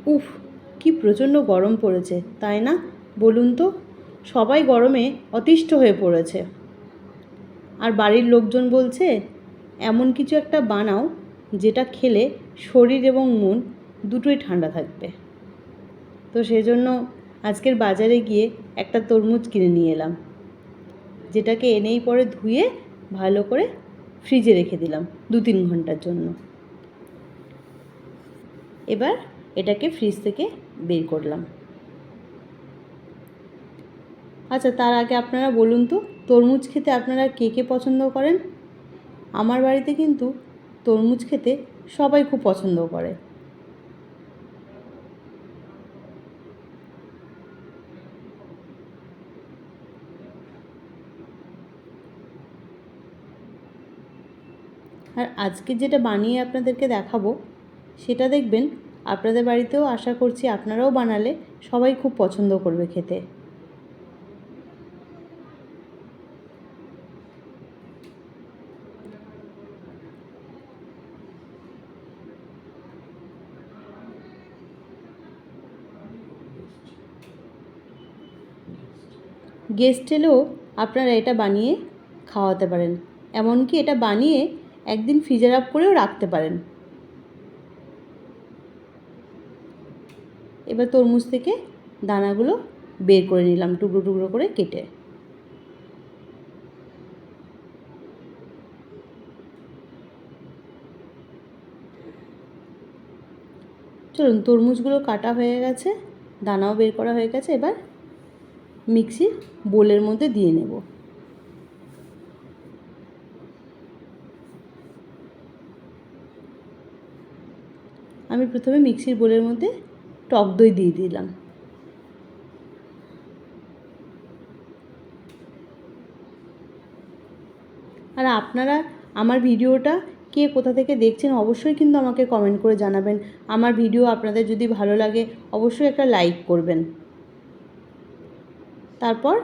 উফ, কি প্রচণ্ড গরম পড়েছে, তাই না? বলুন তো, সবাই গরমে অতিষ্ঠ হয়ে পড়েছে। আর বাড়ির লোকজন বলছে এমন কিছু একটা বানাও যেটা খেলে শরীর এবং মন দুটোই ঠান্ডা থাকবে। তো সেজন্য আজকের বাজারে গিয়ে একটা তরমুজ কিনে নিয়ে এলাম, যেটাকে এনেই পরে ধুয়ে ভালো করে ফ্রিজে রেখে দিলাম 2-3 ঘন্টার জন্য। এবার এটাকে ফ্রিজ থেকে বের করলাম। আচ্ছা, তার আগে আপনারা বলুন তো, তরমুজ খেতে আপনারা কে কে পছন্দ করেন? আমার বাড়িতে কিন্তু তরমুজ খেতে সবাই খুব পছন্দ করে। আর আজকে যেটা বানিয়ে আপনাদেরকে দেখাবো সেটা দেখবেন আপনাদের বাড়িতেও, আশা করছি আপনারাও বানালে সবাই খুব পছন্দ করবে খেতে। গেস্ট এলেও আপনারা এটা বানিয়ে খাওয়াতে পারেন, এমনকি এটা বানিয়ে একদিন ফ্রিজার আপ করেও রাখতে পারেন। এবার তরমুজ থেকে দানাগুলো বের করে নিলাম টুকরো টুকরো করে কেটে। চলুন, তরমুজগুলো কাটা হয়ে গেছে, দানাও বের করা হয়ে গেছে। এবার মিক্সির বোলের মধ্যে দিয়ে নেব। আমি প্রথমে মিক্সির বোলের মধ্যে টক দই দিয়ে দিলাম। আর আপনারা আমার ভিডিওটা কে কোথা থেকে দেখছেন অবশ্যই কিন্তু আমাকে কমেন্ট করে জানাবেন। আমার ভিডিও আপনাদের যদি ভালো লাগে অবশ্যই একটা লাইক করবেন। তারপর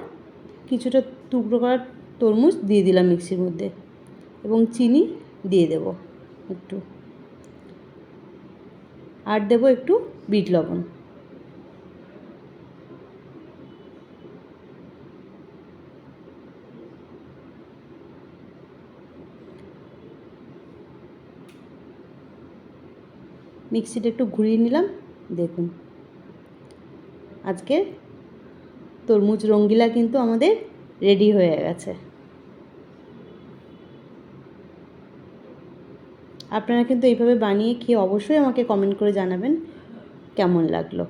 কিছুটা টুকরো করা তরমুজ দিয়ে দিলাম মিক্সির মধ্যে, এবং চিনি দিয়ে দেব একটু, আর দেব একটু বিট লবণ। মিক্সিটা একটু ঘুরিয়ে নিলাম। দেখুন, আজকের তরমুজ রঙ্গিলা কিন্তু আমাদের রেডি হয়ে গেছে। আপনারা কিন্তু এইভাবে বানিয়ে খেয়ে অবশ্যই আমাকে কমেন্ট করে জানাবেন কেমন লাগলো।